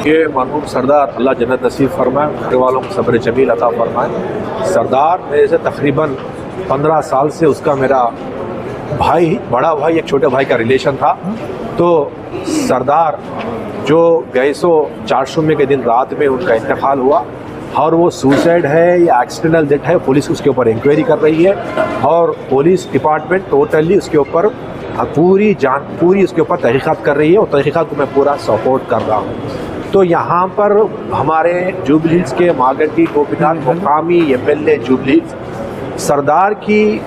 ये मरहूम सरदार अल्लाह जन्नत नसीब फरमाए, घर वालों को सब्र जमील अता फरमाए। सरदार मेरे से तकरीबन 15 साल से उसका मेरा भाई, बड़ा भाई, एक छोटे भाई का रिलेशन था। तो सरदार जो गए 400 के दिन रात में उनका इंतकाल हुआ और वो सुसाइड है या एक्सीडेंटल डेथ है, पुलिस उसके ऊपर इंक्वायरी कर रही है और पुलिस डिपार्टमेंट टोटली उसके ऊपर पूरी उसके ऊपर तहकीकात कर रही है और तहकीकात को मैं पूरा सपोर्ट कर रहा हूँ। तो यहाँ पर हमारे जुबली हिल्स के मागंटी गोपीनाथ मुकामी MLA जुबली हिल्स, सरदार की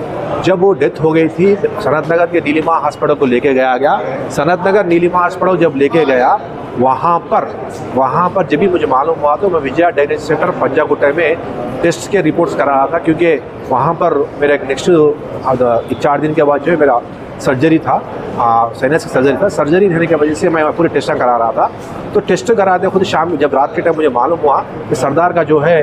जब वो डेथ हो गई थी सनत नगर के नीलिमा हॉस्पिटल को लेके गया। सनत नगर नीलिमा हॉस्पिटल जब लेके गया वहाँ पर जब भी मुझे मालूम हुआ तो मैं विजया डायग्नोस्टिक सेंटर पंजागुट्टा में टेस्ट के रिपोर्ट्स करा रहा था, क्योंकि वहाँ पर मेरा एक नेक्स्ट 4 दिन के बाद जो है मेरा सर्जरी था, साइनस की सर्जरी था। सर्जरी होने की वजह से मैं पूरे टेस्ट करा रहा था। तो टेस्ट कराते खुद शाम में जब रात के टाइम मुझे मालूम हुआ कि सरदार का जो है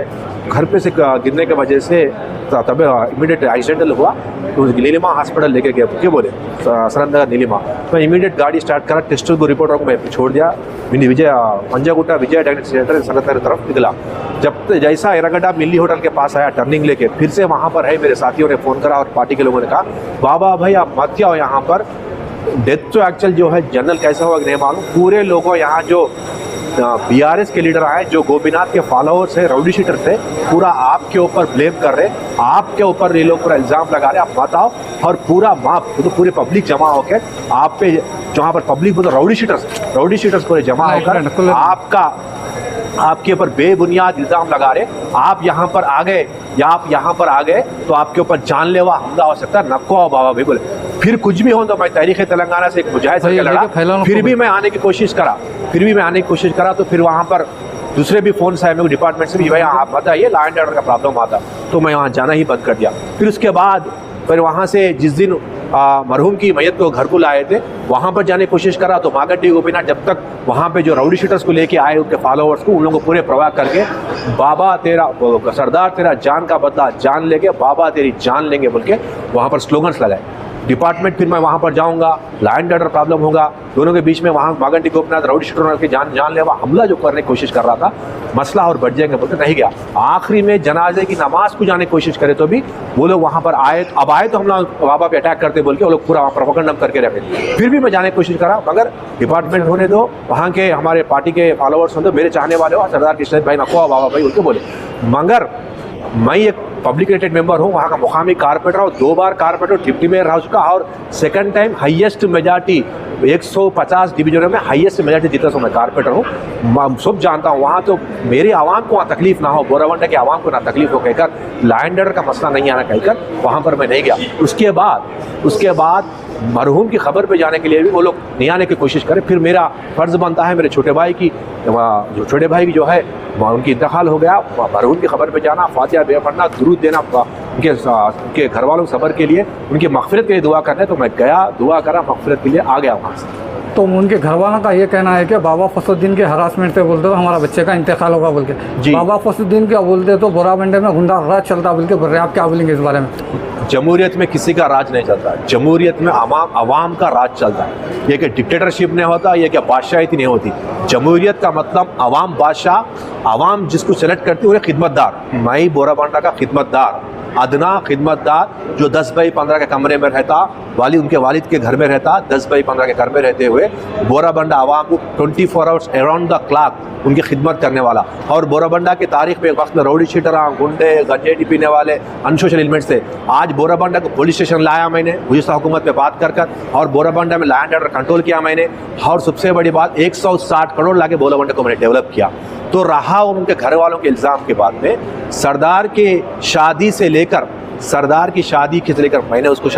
घर पे से गिरने की वजह से तब इमीडिएट एक्सीडेंटल हुआ, तो नीलिमा हॉस्पिटल लेके गया। क्या बोले सनत नगर नीलिमा, तो मैं इमीडिएट गाड़ी स्टार्ट करा, टेस्ट को रिपोर्ट को मैं छोड़ दिया, पंजागुट्टा विजय डायग्नोस्टिक सेंटर सनत नगर तरफ निकला। जब जैसा एरागड्डा मिल्ली होटल के पास आया टर्निंग लेके, फिर से वहाँ पर है मेरे साथियों ने फ़ोन करा और पार्टी के लोगों ने कहा बाबा भाई आप मत आओ यहाँ पर, डेथ तो एक्चुअल जो है जनरल कैसा हुआ नहीं मालूम, पूरे लोगों यहाँ जो BRS के लीडर आए, जो गोपीनाथ के फॉलोअर्स है, राउडी शीटर थे, पूरा आपके ऊपर ब्लेम कर रहे, आपके ऊपर ये लोग पूरा इल्ज़ाम लगा रहे, आप बताओ। और पूरा माप तो पूरे पब्लिक जमा होकर आप पे, जहाँ पर पब्लिक बोलते राउडी शीटर्स पूरे जमा होकर आपके ऊपर बेबुनियाद इल्ज़ाम लगा रहे। आप यहाँ पर आ गए या आप यहाँ पर आ गए तो आपके ऊपर जानलेवा हमला हो सकता है, नको आओ बाबा भाई बोले। फिर कुछ भी हो तो मैं तहरीक तेलंगाना से एक मुजाहिद करके लड़ा, फिर भी मैं आने की कोशिश करा, तो फिर वहाँ पर दूसरे भी फ़ोन आए मेरे डिपार्टमेंट से भी, भाई आप बताइए लॉ एंड ऑर्डर का प्रॉब्लम आता, तो मैं वहाँ जाना ही बंद कर दिया। फिर उसके बाद वहाँ से जिस दिन मरहूम की मैयत को घर को लाए थे वहाँ पर जाने की कोशिश करा, तो मागंटी गोपीनाथ जब तक वहाँ पे जो राउडी शीटर्स को लेके आए उनके फॉलोअर्स को, उन लोगों को पूरे प्रवाह करके बाबा तेरा सरदार तेरा जान का बदला जान लेंगे, बाबा तेरी जान लेंगे बोल के वहाँ पर स्लोगन्स लगाए। डिपार्टमेंट फिर मैं वहाँ पर जाऊँगा, लॉ एंड ऑर्डर प्रॉब्लम होगा, दोनों के बीच में वहाँ मागंटी गोपीनाथ राउडी शीटर के जानलेवा हमला जो करने की कोशिश कर रहा था, मसला और बढ़ जाएंगे बोलते नहीं गया। आखिरी में जनाजे की नमाज को जाने की कोशिश करे तो भी वो लोग वहाँ पर आए, अब आए तो हम लोग बाबा पे अटैक करते बोल के वो लोग पूरा प्रोपेगेंडा करके रखे। फिर भी मैं जाने की कोशिश करा, मगर डिपार्टमेंट होने दो, वहाँ के हमारे पार्टी के फॉलोअर्स होने दो, मेरे चाहने वाले हो, सरदार कृष्ण भाई नको बाबा भाई बोल के बोले। मगर मैं एक पब्लिक इलेक्टेड मेंबर हूँ, वहाँ का मुकामी कारपोरेटर और 2 बार कारपोरेटर डिप्टी मेयर रह चुका, और सेकंड टाइम हाईएस्ट मेजॉरिटी 150 डिवीजनों में हाईएस्ट मेजॉरिटी जीता, मैं कारपोरेटर हूँ, सब जानता हूँ। वहाँ तो मेरी आवाम को वहाँ तकलीफ ना हो, बोराबंडा के आवाम को ना तकलीफ हो कहकर, लॉ एंड ऑर्डर का मसला नहीं आना कहकर वहाँ पर मैं नहीं गया। उसके बाद मरहूम की खबर पे जाने के लिए भी वो लोग नहीं आने की कोशिश करें। फिर मेरा फ़र्ज़ बनता है मेरे छोटे भाई की जो है उनकी इंतकाल हो गया, मरहूम की खबर पे जाना, फातिहा पढ़ना, दुरूद देना, उनके घर वालों के सब्र के लिए, उनकी मग़फ़िरत के लिए दुआ करने, तो मैं गया, दुआ करा, मग़फ़िरत के लिए आ गया वहाँ से। तो उनके घर वालों का ये कहना है कि बाबा फसलुद्दीन के हरासमेंट पे बोलते तो हमारा बच्चे का इंतकाल होगा बोल के, बाबा फसलुद्दीन क्या बोलते तो बोराबंडे में गुंडा राज चलता बोल के, आप क्या बोलेंगे इस बारे में? जमहूरियत में किसी का राज नहीं चलता, जमहूरियत में अवाम का राज चलता है। ये कि डिक्टेटरशिप नहीं होता, ये क्या बादशाही नहीं होती। जमहूरियत का मतलब अवाम बादशाह, अवाम जिसको सेलेक्ट करती है वो खिदमतदार। मैं बोराबंडा का खिदमतदार, अदना खिदमतदार जो 10 बाई 15 के कमरे में रहता, उनके वालिद के घर में रहता, 10 बाई 15 के घर में रहते हुए बोराबंडा आवाम को 24 आवर्स अराउंड द क्लॉक उनकी खिदमत करने वाला। और बोराबंडा की तारीख में एक वक्त में राउडी शीटर, गुंडे, गंजेटी पीने वाले अनसोशल एलिमेंट्स थे। आज बोराबंडा को पुलिस स्टेशन लाया मैंने गुज़िश्ता हुकूमत में बात कर और बोराबंडा में लॉ एंड ऑर्डर कंट्रोल किया मैंने, और सबसे बड़ी बात 160 करोड़ लाके बोराबंडा को मैंने डेवलप किया। तो रहा उनके घर वालों के इल्ज़ाम के बाद में सरदार की शादी से लेकर मैंने उसको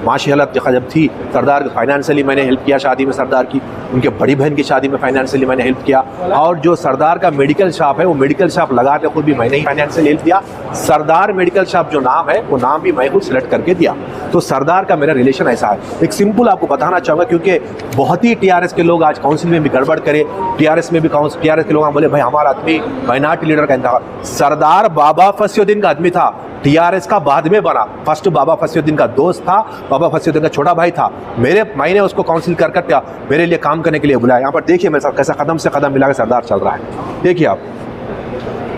माशी हालत जब थी, सरदार की फाइनेंशियली मैंने हेल्प किया शादी में, सरदार की उनके बड़ी बहन की शादी में फाइनेंशियली मैंने हेल्प किया, और जो सरदार का मेडिकल शॉप है वो मेडिकल शॉप लगाने खुद भी मैंने ही फाइनेंशियली हेल्प किया। सरदार मेडिकल शॉप जो नाम है वो नाम भी मैं खुद सेलेक्ट करके दिया। तो सरदार का मेरा रिलेशन ऐसा है। एक सिंपल आपको बताना चाहूँगा, क्योंकि बहुत ही TRS के लोग आज काउंसिल में भी गड़बड़ करे, TRS के लोग बोले भाई हमारा आदमी माइनॉरिटी लीडर का इंतखाब, सरदार बाबा फसीउद्दीन का आदमी था, टीआरएस का बाद में बना। फर्स्ट बाबा फसीउद्दीन का दोस्त था, बाबा फसीउद्दीन का छोटा भाई था। मैंने उसको काउंसिल कर मेरे लिए काम करने के लिए बुलाया। यहाँ पर देखिए मेरे साथ कैसा कदम से कदम मिला के सरदार चल रहा है। देखिए आप,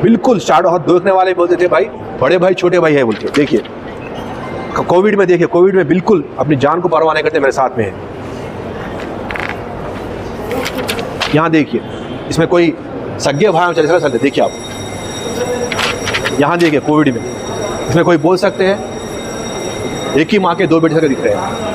बिल्कुल शाडो हाथ देखने वाले बोलते थे भाई बड़े भाई छोटे भाई है बोलते। देखिए कोविड में, देखिए कोविड में बिल्कुल अपनी जान को परवाह नहीं करते, मेरे साथ में है। यहाँ देखिए, इसमें कोई सगे भाई चले चलते, देखिए आप यहाँ देखिए कोविड में, इसमें कोई बोल सकते हैं एक ही माँ के दो बेटे सके दिख रहे हैं।